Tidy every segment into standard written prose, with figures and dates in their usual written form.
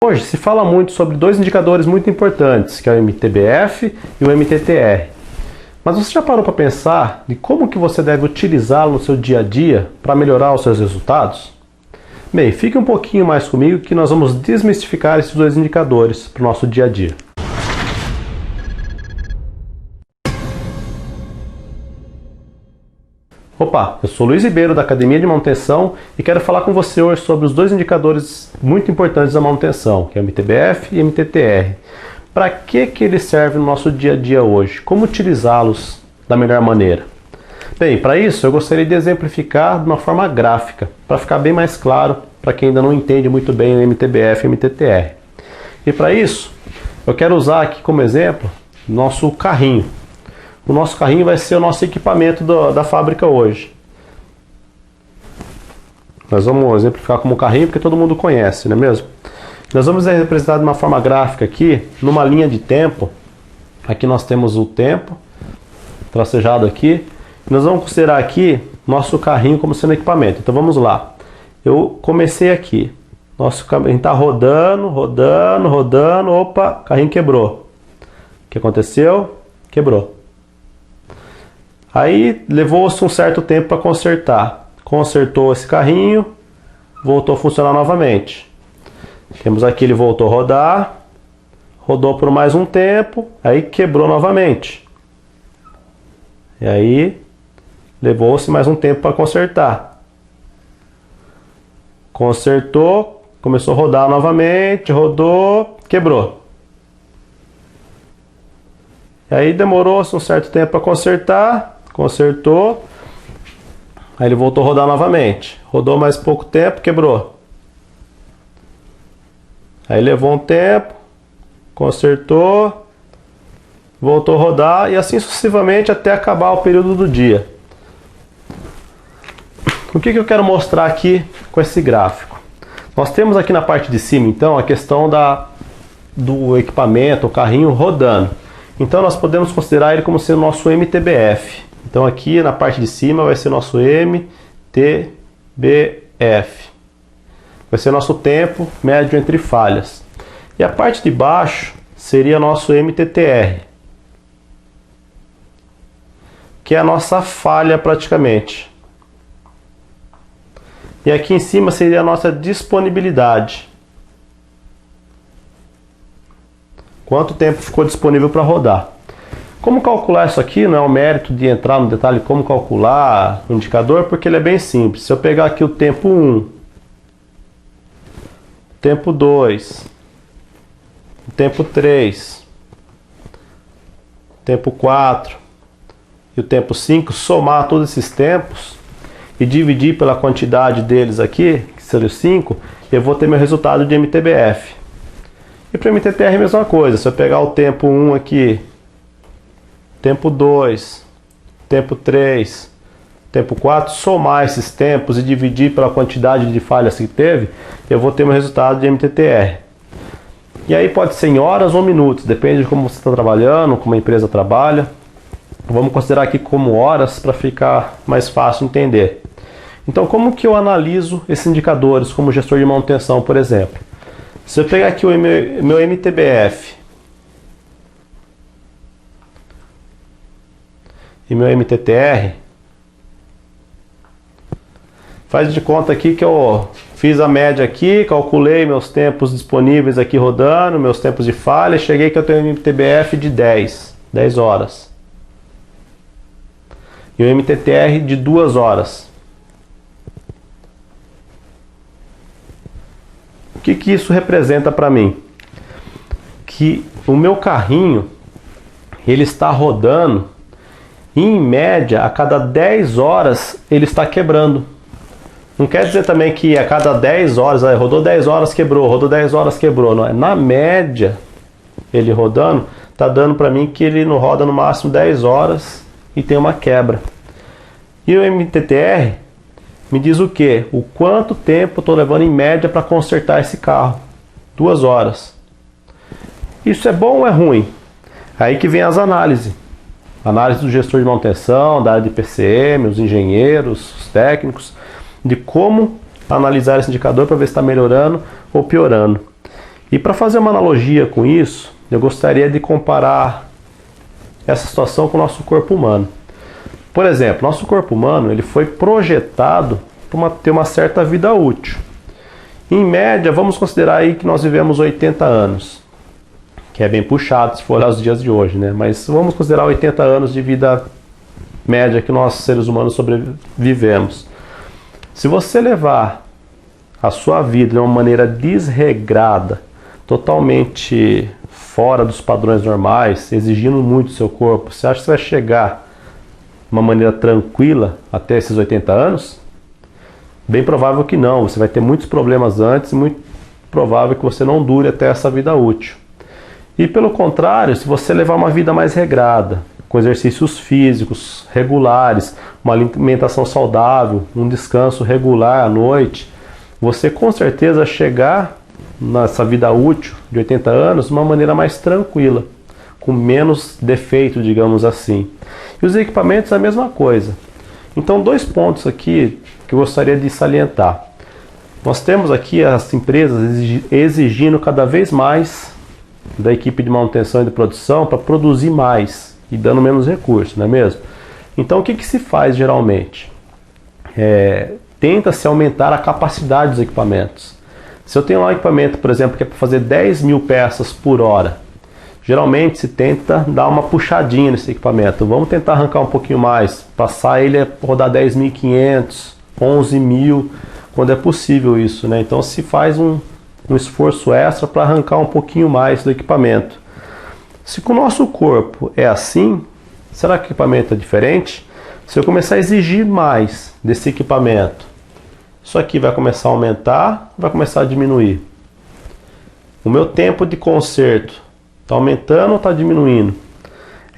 Hoje se fala muito sobre dois indicadores muito importantes, que é o MTBF e o MTTR. Mas você já parou para pensar de como que você deve utilizá-lo no seu dia a dia para melhorar os seus resultados? Bem, fique um pouquinho mais comigo que nós vamos desmistificar esses dois indicadores para o nosso dia a dia. Opa, eu sou Luiz Ribeiro da Academia de Manutenção e quero falar com você hoje sobre os dois indicadores muito importantes da manutenção, que é o MTBF e o MTTR. Para que eles servem no nosso dia a dia hoje? Como utilizá-los da melhor maneira? Bem, para isso eu gostaria de exemplificar de uma forma gráfica, para ficar bem mais claro para quem ainda não entende muito bem o MTBF e o MTTR. E para isso, eu quero usar aqui como exemplo nosso carrinho. O nosso carrinho vai ser o nosso equipamento da fábrica hoje. Nós vamos exemplificar como carrinho porque todo mundo conhece, não é mesmo? Nós vamos representar de uma forma gráfica aqui, numa linha de tempo. Aqui nós temos o tempo, tracejado aqui. Nós vamos considerar aqui nosso carrinho como sendo equipamento. Então vamos lá. Eu comecei aqui. Nosso carrinho está rodando, rodando, rodando. Opa, o carrinho quebrou. O que aconteceu? Quebrou. Aí levou-se um certo tempo para consertar. Consertou esse carrinho, voltou a funcionar novamente. Temos aqui, ele voltou a rodar, rodou por mais um tempo, aí quebrou novamente. E aí levou-se mais um tempo para consertar. Consertou, começou a rodar novamente, rodou, quebrou. E aí demorou-se um certo tempo para consertar. Consertou, aí ele voltou a rodar novamente, rodou mais pouco tempo, quebrou. Aí levou um tempo, consertou, voltou a rodar e assim sucessivamente até acabar o período do dia. O que eu quero mostrar aqui com esse gráfico? Nós temos aqui na parte de cima então a questão do equipamento, o carrinho rodando. Então nós podemos considerar ele como sendo nosso MTBF. Então aqui na parte de cima vai ser nosso MTBF. Vai ser nosso tempo médio entre falhas. E a parte de baixo seria nosso MTTR, que é a nossa falha praticamente. E aqui em cima seria a nossa disponibilidade. Quanto tempo ficou disponível para rodar. Como calcular isso aqui? Não é o mérito de entrar no detalhe como calcular o indicador, porque ele é bem simples. Se eu pegar aqui o tempo 1, tempo 2, tempo 3, tempo 4 e o tempo 5, somar todos esses tempos e dividir pela quantidade deles aqui, que seria o 5, eu vou ter meu resultado de MTBF. E para o MTTR é a mesma coisa. Se eu pegar o tempo 1 aqui, tempo 2, tempo 3, tempo 4, somar esses tempos e dividir pela quantidade de falhas que teve, eu vou ter meu resultado de MTTR. E aí pode ser em horas ou minutos, depende de como você está trabalhando, como a empresa trabalha. Vamos considerar aqui como horas para ficar mais fácil entender. Então como que eu analiso esses indicadores como gestor de manutenção, por exemplo? Se eu pegar aqui o meu MTBF e meu MTTR, faz de conta aqui que eu fiz a média aqui, calculei meus tempos disponíveis aqui rodando, meus tempos de falha, cheguei que eu tenho um MTBF de 10 horas. E o MTTR de 2 horas. O que isso representa para mim? Que o meu carrinho, ele está rodando, em média, a cada 10 horas ele está quebrando. Não quer dizer também que a cada 10 horas, rodou 10 horas, quebrou, rodou 10 horas, quebrou. Não é. Na média, ele rodando, está dando para mim que ele não roda no máximo 10 horas e tem uma quebra. E o MTTR me diz o quê? O quanto tempo eu estou levando em média para consertar esse carro. 2 horas. Isso é bom ou é ruim? Aí que vem as análises. Análise do gestor de manutenção, da área de PCM, os engenheiros, os técnicos, de como analisar esse indicador para ver se está melhorando ou piorando. E para fazer uma analogia com isso, eu gostaria de comparar essa situação com o nosso corpo humano. Por exemplo, nosso corpo humano ele foi projetado para ter uma certa vida útil. Em média, vamos considerar aí que nós vivemos 80 anos, que é bem puxado se for olhar os dias de hoje, né? Mas vamos considerar 80 anos de vida média que nós seres humanos sobrevivemos. Se você levar a sua vida de uma maneira desregrada, totalmente fora dos padrões normais, exigindo muito do seu corpo, você acha que você vai chegar de uma maneira tranquila até esses 80 anos? Bem provável que não, você vai ter muitos problemas antes e muito provável que você não dure até essa vida útil. E pelo contrário, se você levar uma vida mais regrada, com exercícios físicos regulares, uma alimentação saudável, um descanso regular à noite, você com certeza chegar nessa vida útil de 80 anos de uma maneira mais tranquila, com menos defeito, digamos assim. E os equipamentos é a mesma coisa. Então, dois pontos aqui que eu gostaria de salientar. Nós temos aqui as empresas exigindo cada vez mais da equipe de manutenção e de produção para produzir mais e dando menos recursos, não é mesmo? Então, o que se faz geralmente? Tenta-se aumentar a capacidade dos equipamentos. Se eu tenho lá um equipamento, por exemplo, que é para fazer 10 mil peças por hora, geralmente se tenta dar uma puxadinha nesse equipamento. Vamos tentar arrancar um pouquinho mais, passar ele a rodar 10.500, 11.000, quando é possível isso, né? Então se faz um esforço extra para arrancar um pouquinho mais do equipamento. Se com o nosso corpo é assim, será que o equipamento é diferente? Se eu começar a exigir mais desse equipamento, isso aqui vai começar a aumentar, vai começar a diminuir. O meu tempo de conserto está aumentando ou está diminuindo?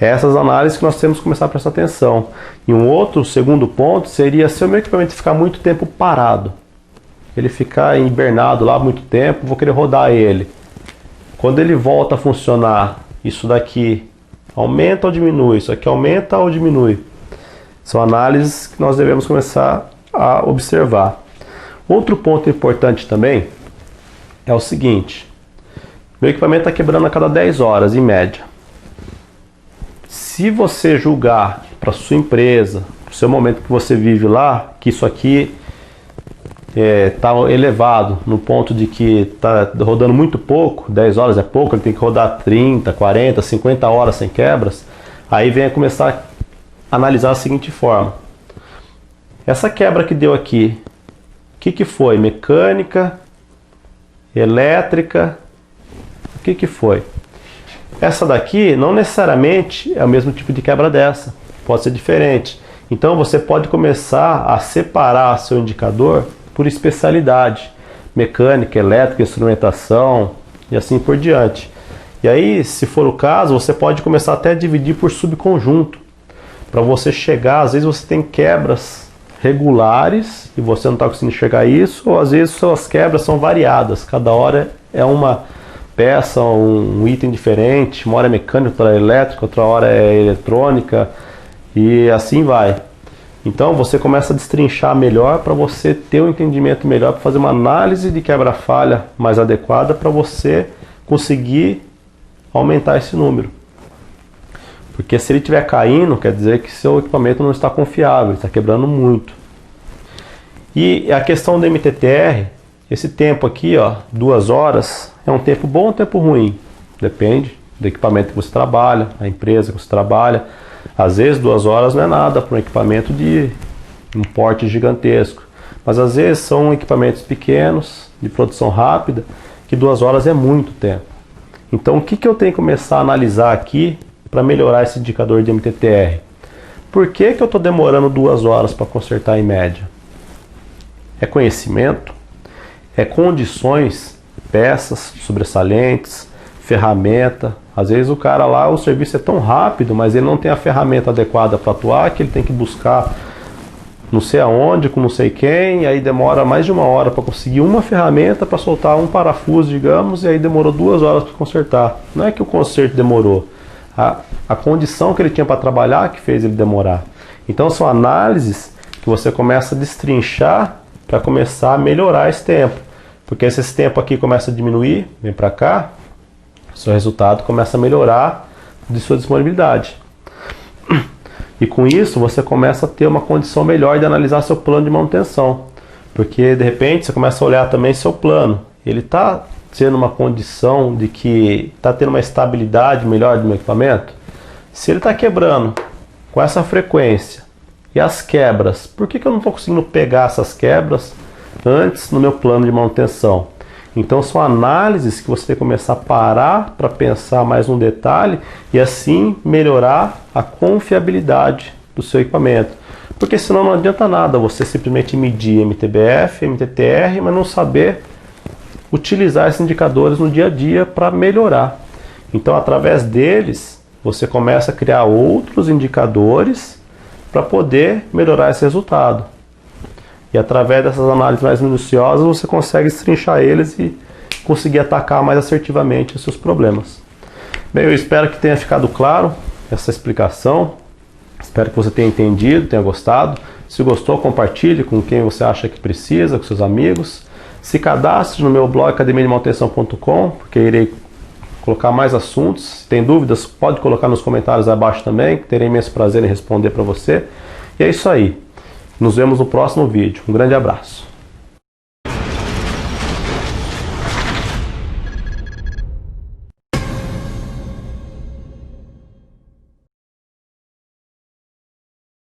Essas análises que nós temos que começar a prestar atenção. E um outro segundo ponto seria se o meu equipamento ficar muito tempo parado. Ele ficar hibernado lá muito tempo, vou querer rodar ele. Quando ele volta a funcionar, isso daqui aumenta ou diminui? Isso aqui aumenta ou diminui? São análises que nós devemos começar a observar. Outro ponto importante também é o seguinte: meu equipamento está quebrando a cada 10 horas, em média. Se você julgar para sua empresa, para o seu momento que você vive lá, que isso aqui está elevado no ponto de que está rodando muito pouco, 10 horas é pouco, ele tem que rodar 30, 40, 50 horas sem quebras, aí vem a começar a analisar da seguinte forma: essa quebra que deu aqui, o que foi? Mecânica? Elétrica? O que foi? Essa daqui não necessariamente é o mesmo tipo de quebra dessa, pode ser diferente. Então você pode começar a separar seu indicador por especialidade: mecânica, elétrica, instrumentação e assim por diante. E aí, se for o caso, você pode começar até a dividir por subconjunto, para você chegar, às vezes você tem quebras regulares e você não está conseguindo enxergar isso, ou às vezes suas quebras são variadas, cada hora é uma peça, um item diferente, uma hora é mecânica, outra é elétrica, outra hora é eletrônica e assim vai. Então você começa a destrinchar melhor para você ter um entendimento melhor, para fazer uma análise de quebra-falha mais adequada para você conseguir aumentar esse número. Porque se ele estiver caindo, quer dizer que seu equipamento não está confiável, está quebrando muito. E a questão do MTTR, esse tempo aqui, ó, 2 horas, é um tempo bom ou um tempo ruim? Depende do equipamento que você trabalha, a empresa que você trabalha. Às vezes 2 horas não é nada para um equipamento de um porte gigantesco. Mas às vezes são equipamentos pequenos, de produção rápida, que 2 horas é muito tempo. Então o que eu tenho que começar a analisar aqui para melhorar esse indicador de MTTR? Por que eu estou demorando 2 horas para consertar em média? É conhecimento? É condições, peças sobressalentes, ferramenta? Às vezes o cara lá, o serviço é tão rápido, mas ele não tem a ferramenta adequada para atuar, que ele tem que buscar não sei aonde, com não sei quem, e aí demora mais de 1 hora para conseguir uma ferramenta para soltar um parafuso, digamos, e aí demorou 2 horas para consertar. Não é que o conserto demorou, a condição que ele tinha para trabalhar que fez ele demorar. Então são análises que você começa a destrinchar para começar a melhorar esse tempo. Porque se esse tempo aqui começa a diminuir, vem para cá, seu resultado começa a melhorar de sua disponibilidade. E com isso você começa a ter uma condição melhor de analisar seu plano de manutenção. Porque de repente você começa a olhar também seu plano. Ele está sendo uma condição de que está tendo uma estabilidade melhor do meu equipamento? Se ele está quebrando com essa frequência e as quebras, por que eu não estou conseguindo pegar essas quebras antes no meu plano de manutenção? Então são análises que você tem que começar a parar para pensar mais um detalhe e assim melhorar a confiabilidade do seu equipamento. Porque senão não adianta nada você simplesmente medir MTBF, MTTR, mas não saber utilizar esses indicadores no dia a dia para melhorar. Então através deles você começa a criar outros indicadores para poder melhorar esse resultado. E através dessas análises mais minuciosas você consegue destrinchar eles e conseguir atacar mais assertivamente os seus problemas. Bem, eu espero que tenha ficado claro essa explicação. Espero que você tenha entendido, tenha gostado. Se gostou, compartilhe com quem você acha que precisa, com seus amigos. Se cadastre no meu blog academiademanutenção.com, porque irei colocar mais assuntos. Se tem dúvidas, pode colocar nos comentários abaixo também, que terei imenso prazer em responder para você. E é isso aí. Nos vemos no próximo vídeo. Um grande abraço.